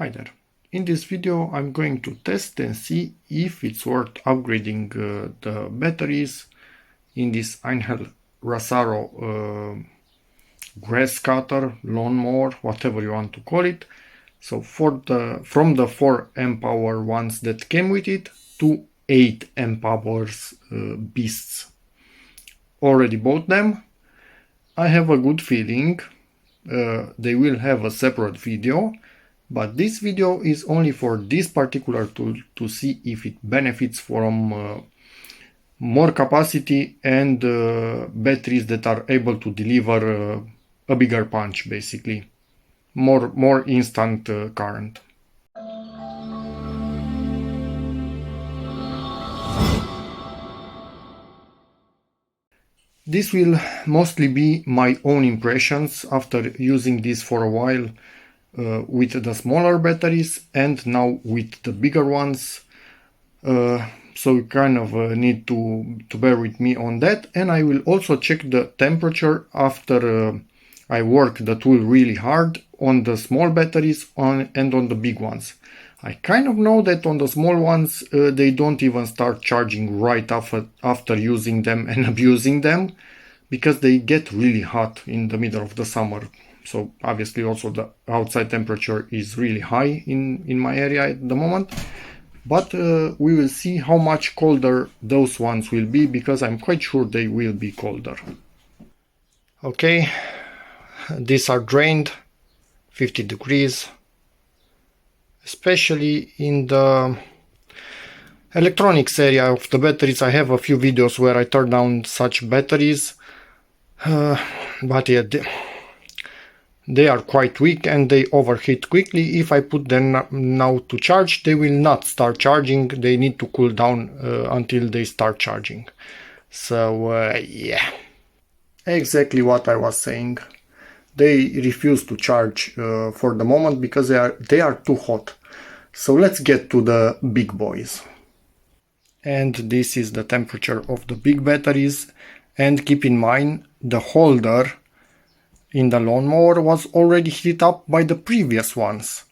Hi there. In this video I'm going to test and see if it's worth upgrading the batteries in this EINHELL RASARRO grass cutter, lawnmower, whatever you want to call it. So from the 4 amp hour ones that came with it to 8 amp hours beasts. Already bought them. I have a good feeling they will have a separate video. But this video is only for this particular tool to see if it benefits from more capacity and batteries that are able to deliver a bigger punch, basically. More instant current. This will mostly be my own impressions after using this for a while. With the smaller batteries and now with the bigger ones, so you kind of need to bear with me on that. And I will also check the temperature after I work the tool really hard on the small batteries and on the big ones. I kind of know that on the small ones they don't even start charging right after using them and abusing them, because they get really hot in the middle of the summer. So obviously also the outside temperature is really high in my area at the moment. But we will see how much colder those ones will be, because I'm quite sure they will be colder. Okay, these are drained 50 degrees. Especially in the electronics area of the batteries, I have a few videos where I turn down such batteries. But yeah, they are quite weak and they overheat quickly. If I put them now to charge, they will not start charging. They need to cool down until they start charging. So yeah, exactly what I was saying. They refuse to charge for the moment because they are too hot. So let's get to the big boys. And this is the temperature of the big batteries. And keep in mind, the holder in the lawnmower was already heated up by the previous ones.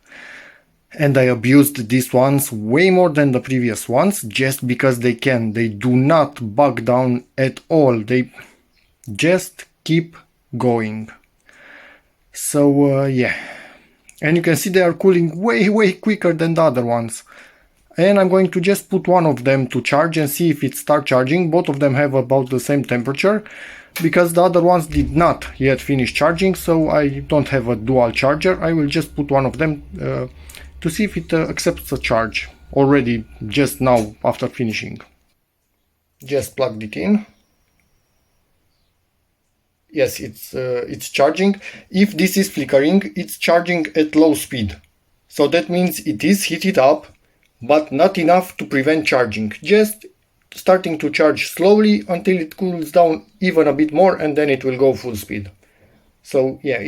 And I abused these ones way more than the previous ones, just because they can. They do not bug down at all. They just keep going. So yeah. And you can see they are cooling way quicker than the other ones. And I'm going to just put one of them to charge and see if it starts charging. Both of them have about the same temperature, because the other ones did not yet finish charging, so I don't have a dual charger. I will just put one of them to see if it accepts a charge already just now after finishing. Just plugged it in. Yes, it's charging. If this is flickering, it's charging at low speed. So that means it is heated up, but not enough to prevent charging. Just starting to charge slowly until it cools down even a bit more, and then it will go full speed. So yeah,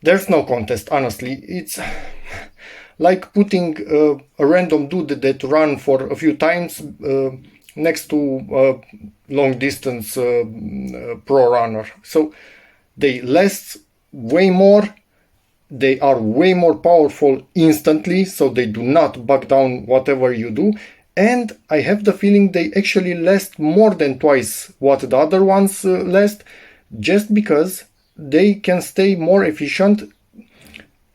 there's no contest, honestly. It's like putting a random dude that run for a few times next to a long distance pro runner. So they last way more. They are way more powerful instantly, so they do not back down whatever you do. And I have the feeling they actually last more than twice what the other ones last, just because they can stay more efficient,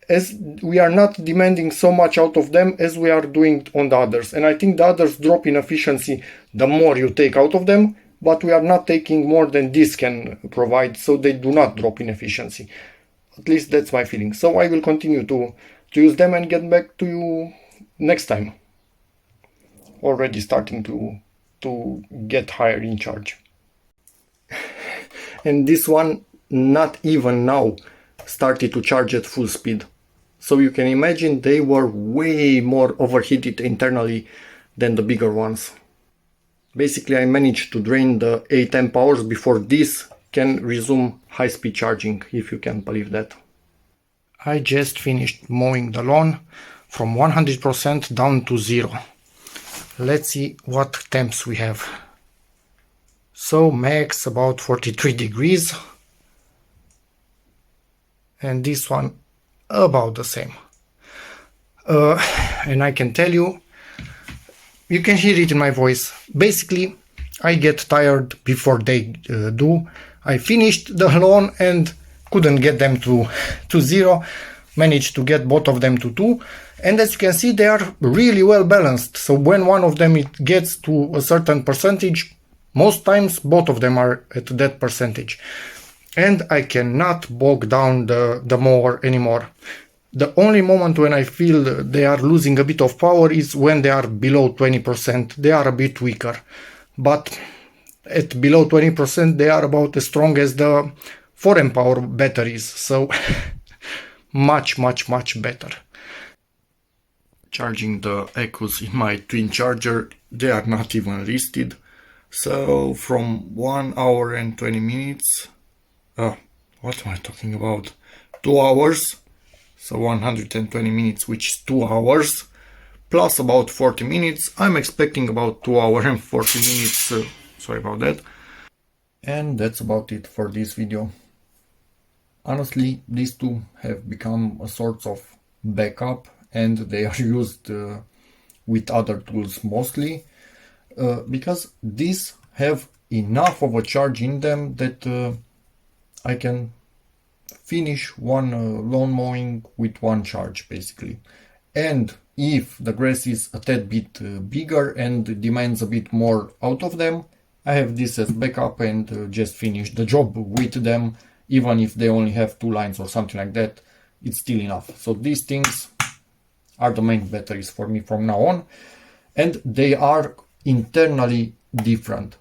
as we are not demanding so much out of them as we are doing on the others. And I think the others drop in efficiency the more you take out of them, but we are not taking more than this can provide, so they do not drop in efficiency. At least that's my feeling. So I will continue to use them and get back to you next time. Already starting to get higher in charge. And this one, not even now, started to charge at full speed. So you can imagine they were way more overheated internally than the bigger ones. Basically, I managed to drain the 8 amp hours before this can resume high-speed charging, if you can believe that. I just finished mowing the lawn from 100% down to 0. Let's see what temps we have. So max about 43 degrees. And this one about the same. And I can tell you, you can hear it in my voice. Basically, I get tired before they do. I finished the lawn and couldn't get them to 0. Managed to get both of them to 2. And as you can see, they are really well balanced. So when one of them it gets to a certain percentage, most times both of them are at that percentage. And I cannot bog down the mower anymore. The only moment when I feel they are losing a bit of power is when they are below 20%. They are a bit weaker. But at below 20%, they are about as strong as the 4 power batteries. So much better. Charging the Ecos in my twin charger, they are not even listed. So from 1 hour and 20 minutes, what am I talking about? 2 hours. So 120 minutes, which is 2 hours, plus about 40 minutes. I'm expecting about 2 hours and 40 minutes. Sorry about that. And that's about it for this video. Honestly, these two have become a sort of backup, and they are used with other tools mostly, because these have enough of a charge in them that I can finish one lawn mowing with one charge basically. And if the grass is a tad bit bigger and demands a bit more out of them, I have this as backup and just finish the job with them. Even if they only have 2 lines or something like that, it's still enough. So these things are the main batteries for me from now on, and they are internally different.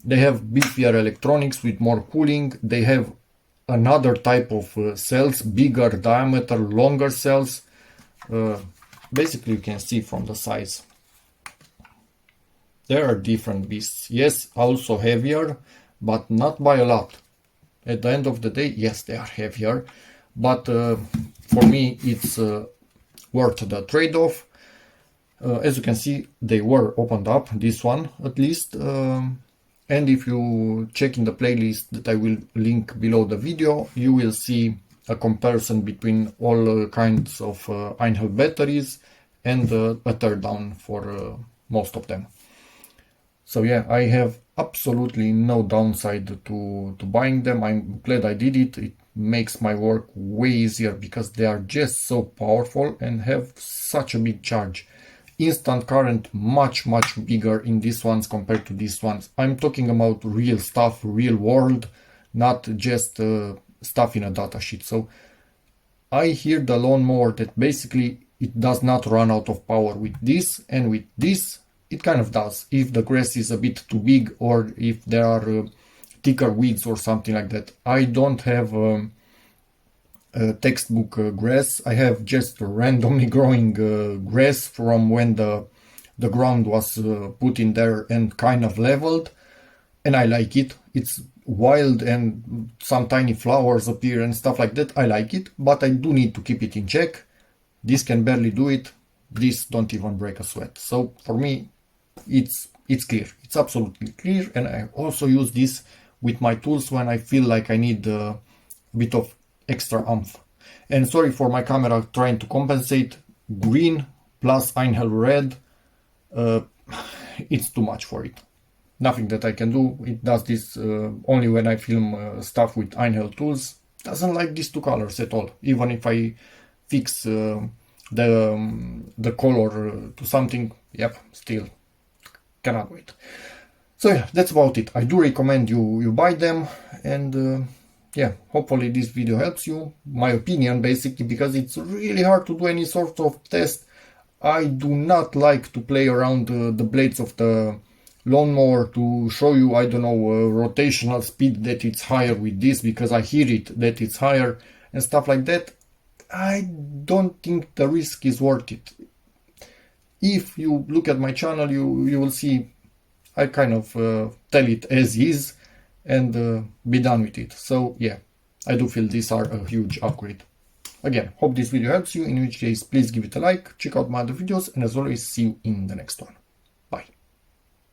They have beefier electronics with more cooling. They have another type of cells, bigger diameter, longer cells. Basically, you can see from the size. There are different beasts. Yes, also heavier, but not by a lot. At the end of the day, yes, they are heavier, but for me, it's worth the trade-off. As you can see, they were opened up, this one at least. And if you check in the playlist that I will link below the video, you will see a comparison between all kinds of EINHELL batteries and a teardown for most of them. So yeah, I have absolutely no downside to buying them. I'm glad I did it. It makes my work way easier because they are just so powerful and have such a big charge. Instant current much bigger in these ones compared to these ones. I'm talking about real stuff, real world, not just stuff in a datasheet. So I hear the lawnmower that basically it does not run out of power with this, and with this it kind of does. If the grass is a bit too big or if there are thicker weeds or something like that. I don't have textbook grass. I have just randomly growing grass from when the ground was put in there and kind of leveled, and I like it. It's wild and some tiny flowers appear and stuff like that. I like it, but I do need to keep it in check. This can barely do it. This don't even break a sweat. So for me, it's clear. It's absolutely clear, and I also use this with my tools when I feel like I need a bit of extra oomph. And sorry for my camera trying to compensate. Green plus EINHELL red, it's too much for it. Nothing that I can do. It does this only when I film stuff with EINHELL tools. Doesn't like these two colors at all. Even if I fix the color to something, yep, still cannot wait. So yeah, that's about it. I do recommend you buy them, and yeah, hopefully this video helps you. My opinion, basically, because it's really hard to do any sort of test. I do not like to play around the blades of the lawnmower to show you, I don't know, rotational speed that it's higher with this, because I hear it that it's higher and stuff like that. I don't think the risk is worth it. If you look at my channel, you will see I kind of tell it as is and be done with it. So yeah, I do feel these are a huge upgrade. Again, hope this video helps you, in which case please give it a like, check out my other videos, and as always, see you in the next one.